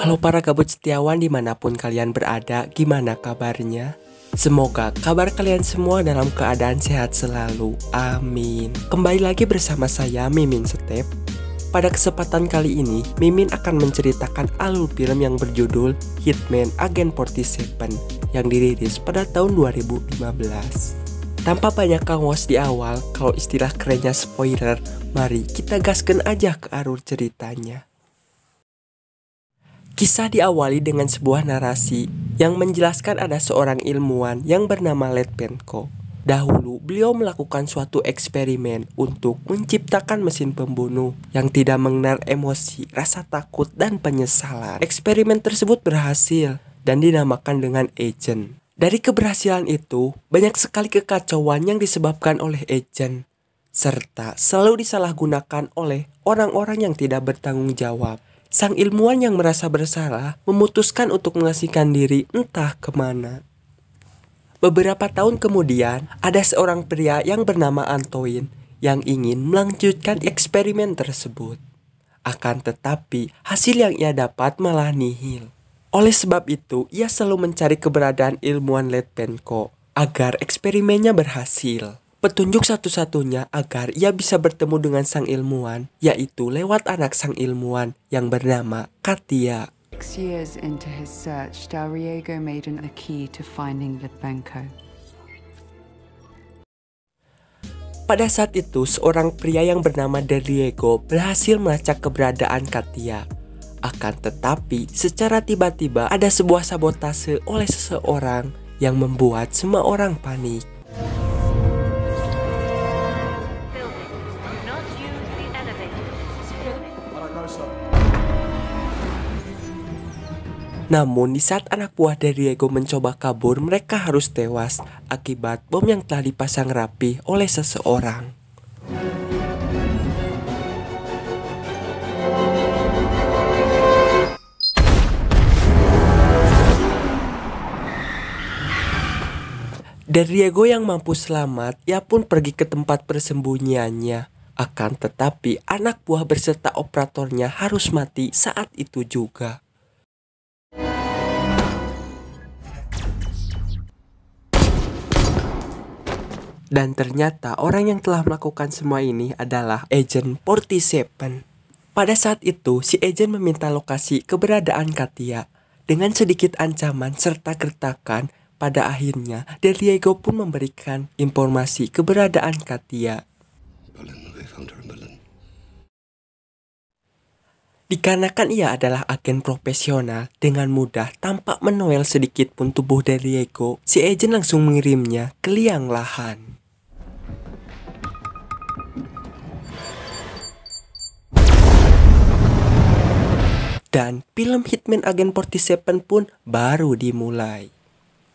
Halo para kabut setiawan dimanapun kalian berada, gimana kabarnya? Semoga kabar kalian semua dalam keadaan sehat selalu, amin. Kembali lagi bersama saya Mimin Step. Pada kesempatan kali ini, Mimin akan menceritakan alur film yang berjudul Hitman Agent 47 yang dirilis pada tahun 2015. Tanpa banyak kangos di awal, kalau istilah kerennya spoiler, mari kita gaskan aja ke alur ceritanya. Kisah diawali dengan sebuah narasi yang menjelaskan ada seorang ilmuwan yang bernama Letpenko. Dahulu beliau melakukan suatu eksperimen untuk menciptakan mesin pembunuh yang tidak mengenal emosi, rasa takut, dan penyesalan. Eksperimen tersebut berhasil dan dinamakan dengan agent. Dari keberhasilan itu, banyak sekali kekacauan yang disebabkan oleh agent, serta selalu disalahgunakan oleh orang-orang yang tidak bertanggung jawab. Sang ilmuwan yang merasa bersalah memutuskan untuk mengasingkan diri entah kemana. Beberapa tahun kemudian, ada seorang pria yang bernama Antoine yang ingin melanjutkan eksperimen tersebut. Akan tetapi, hasil yang ia dapat malah nihil. Oleh sebab itu, ia selalu mencari keberadaan ilmuwan Letpenko agar eksperimennya berhasil. Petunjuk satu-satunya agar ia bisa bertemu dengan sang ilmuwan, yaitu lewat anak sang ilmuwan yang bernama Katia. 6 years into his search, Dalriego made a key to finding Letpenko. Pada saat itu, seorang pria yang bernama Dalriego berhasil melacak keberadaan Katia. Akan tetapi, secara tiba-tiba ada sebuah sabotase oleh seseorang yang membuat semua orang panik. Namun di saat anak buah Dalriego mencoba kabur, mereka harus tewas akibat bom yang telah dipasang rapi oleh seseorang. Dalriego yang mampu selamat, ia pun pergi ke tempat persembunyiannya. Akan tetapi anak buah berserta operatornya harus mati saat itu juga. Dan ternyata orang yang telah melakukan semua ini adalah Agent 47. Pada saat itu, si agent meminta lokasi keberadaan Katia. Dengan sedikit ancaman serta gertakan, pada akhirnya Dalriego pun memberikan informasi keberadaan Katia. Dikarenakan ia adalah agen profesional, dengan mudah tanpa menoel sedikit pun tubuh Dalriego, si agent langsung mengirimnya ke liang lahan. Dan film Hitman Agent 47 pun baru dimulai.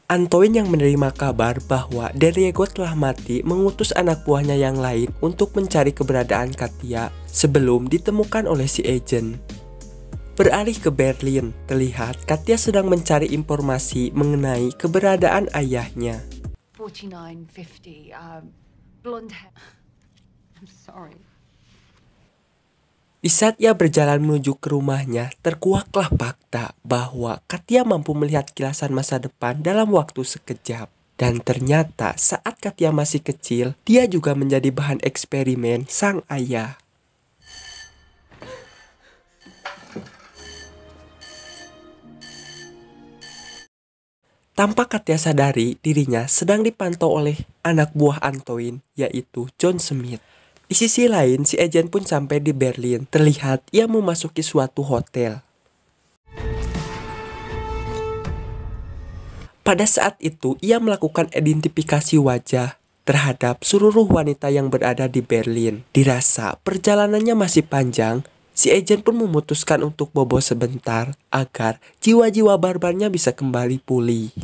Antoine yang menerima kabar bahwa Dalriego telah mati mengutus anak buahnya yang lain untuk mencari keberadaan Katia sebelum ditemukan oleh si agent. Beralih ke Berlin, terlihat Katia sedang mencari informasi mengenai keberadaan ayahnya. 4950, blonde hair. I'm sorry. Di saat ia berjalan menuju ke rumahnya, terkuaklah fakta bahwa Katia mampu melihat kilasan masa depan dalam waktu sekejap. Dan ternyata saat Katia masih kecil, dia juga menjadi bahan eksperimen sang ayah. Tanpa Katia sadari, dirinya sedang dipantau oleh anak buah Antoine, yaitu John Smith. Di sisi lain, si agent pun sampai di Berlin. Terlihat ia memasuki suatu hotel. Pada saat itu, ia melakukan identifikasi wajah terhadap seluruh wanita yang berada di Berlin. Dirasa perjalanannya masih panjang, si agent pun memutuskan untuk bobo sebentar agar jiwa-jiwa barbarnya bisa kembali pulih.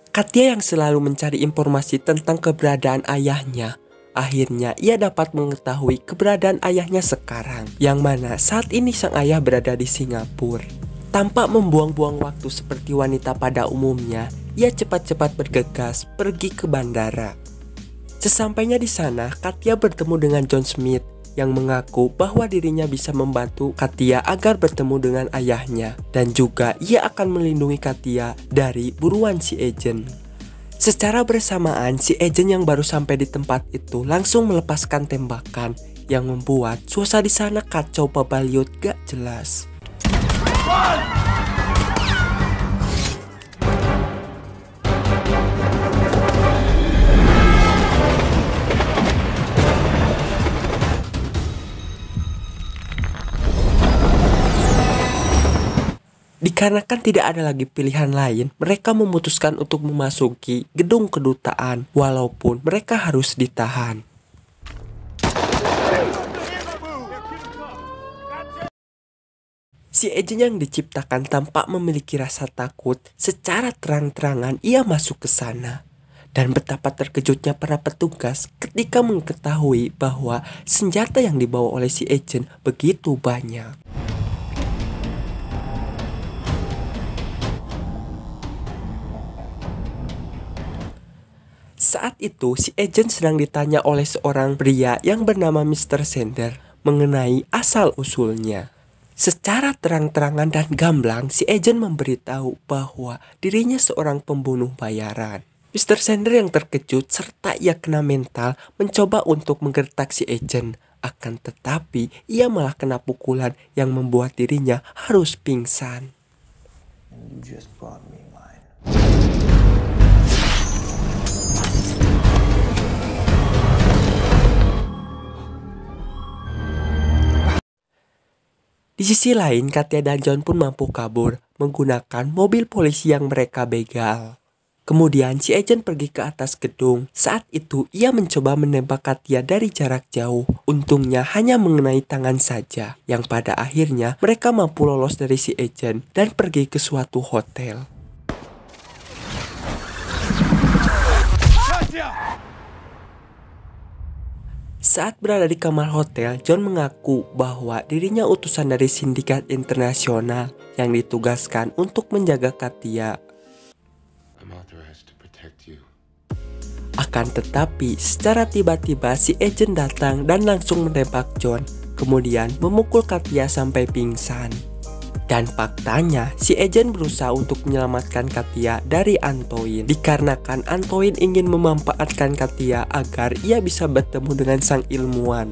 Katia yang selalu mencari informasi tentang keberadaan ayahnya, akhirnya ia dapat mengetahui keberadaan ayahnya sekarang, yang mana saat ini sang ayah berada di Singapura. Tanpa membuang-buang waktu seperti wanita pada umumnya, ia cepat-cepat bergegas pergi ke bandara. Sesampainya di sana, Katia bertemu dengan John Smith yang mengaku bahwa dirinya bisa membantu Katia agar bertemu dengan ayahnya, dan juga ia akan melindungi Katia dari buruan si agent. Secara bersamaan, si agent yang baru sampai di tempat itu langsung melepaskan tembakan yang membuat suasana di sana kacau babaliut gak jelas. Dikarenakan tidak ada lagi pilihan lain, mereka memutuskan untuk memasuki gedung kedutaan walaupun mereka harus ditahan. Si agent yang diciptakan tampak memiliki rasa takut. Secara terang-terangan ia masuk ke sana. Dan betapa terkejutnya para petugas ketika mengetahui bahwa senjata yang dibawa oleh si agent begitu banyak. Saat itu, si agent sedang ditanya oleh seorang pria yang bernama Mr. Sender mengenai asal-usulnya. Secara terang-terangan dan gamblang, si agent memberitahu bahwa dirinya seorang pembunuh bayaran. Mr. Sender yang terkejut serta ia kena mental mencoba untuk menggertak si agent. Akan tetapi, ia malah kena pukulan yang membuat dirinya harus pingsan. You just brought me mine. Di sisi lain, Katia dan John pun mampu kabur menggunakan mobil polisi yang mereka begal. Kemudian si agent pergi ke atas gedung. Saat itu ia mencoba menembak Katia dari jarak jauh. Untungnya hanya mengenai tangan saja. Yang pada akhirnya mereka mampu lolos dari si agent dan pergi ke suatu hotel. Saat berada di kamar hotel, John mengaku bahwa dirinya utusan dari sindikat internasional yang ditugaskan untuk menjaga Katia. Akan tetapi, secara tiba-tiba si agent datang dan langsung menembak John, kemudian memukul Katia sampai pingsan. Dan faktanya, si agent berusaha untuk menyelamatkan Katia dari Antoine. Dikarenakan Antoine ingin memanfaatkan Katia agar ia bisa bertemu dengan sang ilmuwan.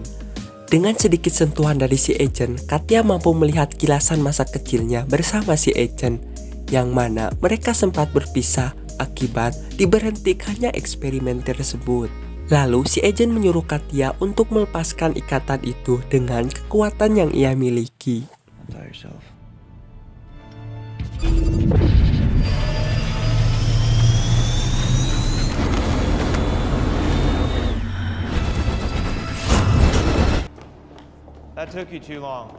Dengan sedikit sentuhan dari si agent, Katia mampu melihat kilasan masa kecilnya bersama si agent, yang mana mereka sempat berpisah akibat diberhentikannya eksperimen tersebut. Lalu si agent menyuruh Katia untuk melepaskan ikatan itu dengan kekuatan yang ia miliki. That took you too long.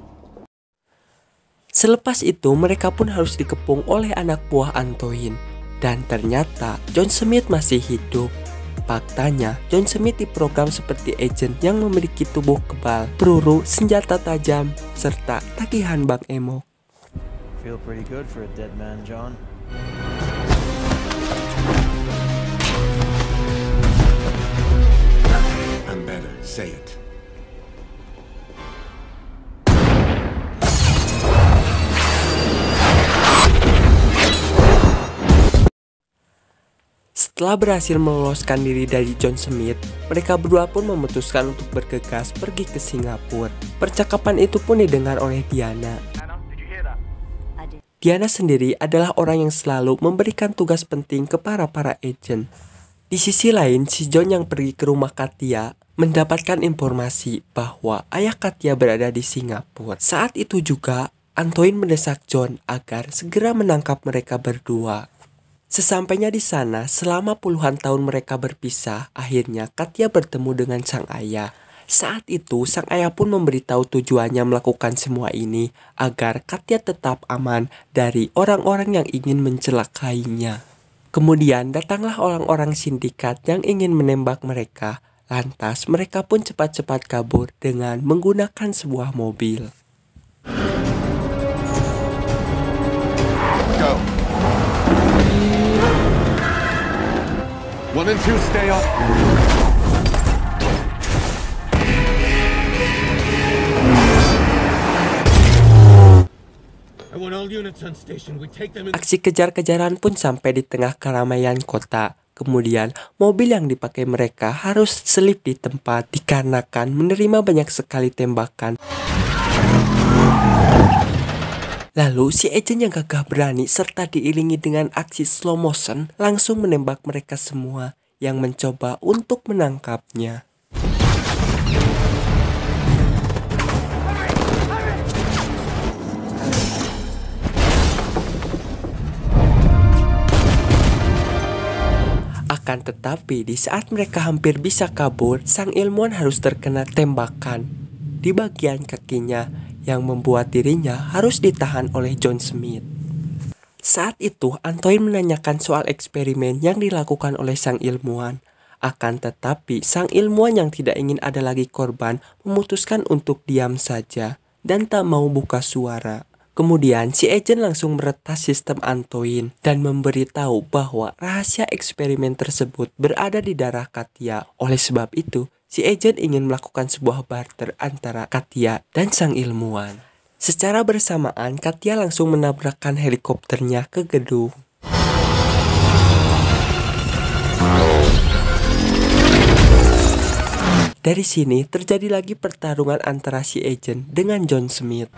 Selepas itu mereka pun harus dikepung oleh anak buah Antoine. Dan ternyata John Smith masih hidup. Faktanya, John Smith diprogram seperti agent yang memiliki tubuh kebal, peluru, senjata tajam, serta tagihan bank emo. Feel pretty good for a dead man, John. I'm better. Say it. Setelah berhasil meloloskan diri dari John Smith, mereka berdua pun memutuskan untuk bergegas pergi ke Singapura. Percakapan itu pun didengar oleh Diana. Diana sendiri adalah orang yang selalu memberikan tugas penting ke para agent. Di sisi lain, si John yang pergi ke rumah Katia mendapatkan informasi bahwa ayah Katia berada di Singapura. Saat itu juga, Antoine mendesak John agar segera menangkap mereka berdua. Sesampainya di sana, selama puluhan tahun mereka berpisah, akhirnya Katia bertemu dengan sang ayah. Saat itu, sang ayah pun memberitahu tujuannya melakukan semua ini agar Katia tetap aman dari orang-orang yang ingin mencelakainya. Kemudian datanglah orang-orang sindikat yang ingin menembak mereka. Lantas mereka pun cepat-cepat kabur dengan menggunakan sebuah mobil. Go. 1 and 2, stay up. want all units on station. We take them in. Aksi kejar-kejaran pun sampai di tengah keramaian kota. Kemudian, mobil yang dipakai mereka harus selip di tempat dikarenakan menerima banyak sekali tembakan. Lalu, si agent yang gagah berani serta diiringi dengan aksi slow motion langsung menembak mereka semua yang mencoba untuk menangkapnya. Akan tetapi, di saat mereka hampir bisa kabur, sang ilmuwan harus terkena tembakan di bagian kakinya yang membuat dirinya harus ditahan oleh John Smith. Saat itu, Antoine menanyakan soal eksperimen yang dilakukan oleh sang ilmuwan. Akan tetapi, sang ilmuwan yang tidak ingin ada lagi korban memutuskan untuk diam saja dan tak mau buka suara. Kemudian si agent langsung meretas sistem Antoine dan memberitahu bahwa rahasia eksperimen tersebut berada di darah Katya. Oleh sebab itu, si agent ingin melakukan sebuah barter antara Katya dan sang ilmuwan. Secara bersamaan, Katya langsung menabrakkan helikopternya ke gedung. Dari sini terjadi lagi pertarungan antara si agent dengan John Smith.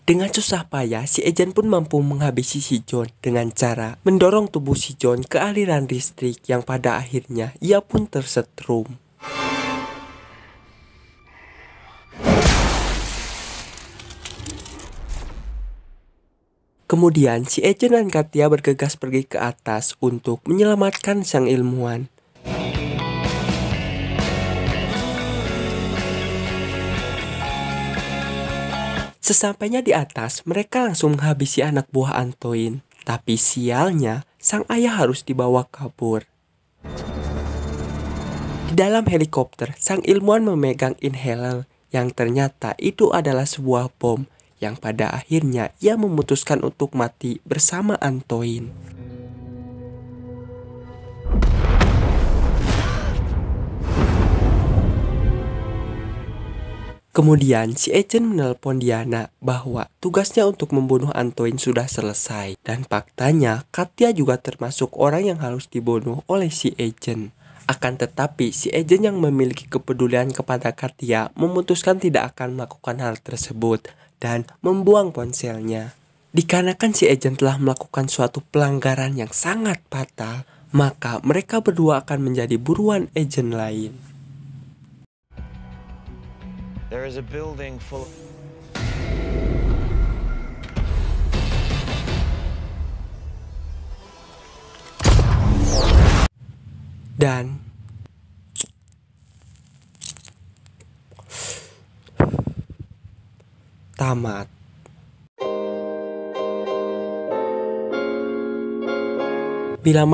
Dengan susah payah, si agent pun mampu menghabisi si John dengan cara mendorong tubuh si John ke aliran listrik yang pada akhirnya ia pun tersetrum. Kemudian si agent dan Katya bergegas pergi ke atas untuk menyelamatkan sang ilmuwan. Sesampainya di atas, mereka langsung menghabisi anak buah Antoine. Tapi sialnya, sang ayah harus dibawa kabur. Di dalam helikopter, sang ilmuwan memegang inhaler yang ternyata itu adalah sebuah bom yang pada akhirnya ia memutuskan untuk mati bersama Antoine. Kemudian si agent menelpon Diana bahwa tugasnya untuk membunuh Antoine sudah selesai. Dan faktanya Katya juga termasuk orang yang harus dibunuh oleh si agent. Akan tetapi si agent yang memiliki kepedulian kepada Katya memutuskan tidak akan melakukan hal tersebut dan membuang ponselnya. Dikarenakan si agent telah melakukan suatu pelanggaran yang sangat fatal, maka mereka berdua akan menjadi buruan agent lain. There is a building full of... Dan tamat. Bila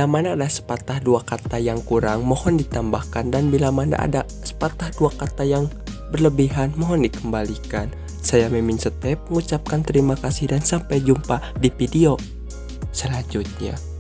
mana ada sepatah dua kata yang kurang, mohon ditambahkan, dan bila mana ada sepatah dua kata yang berlebihan, mohon dikembalikan. Saya Mimin Step mengucapkan terima kasih dan sampai jumpa di video selanjutnya.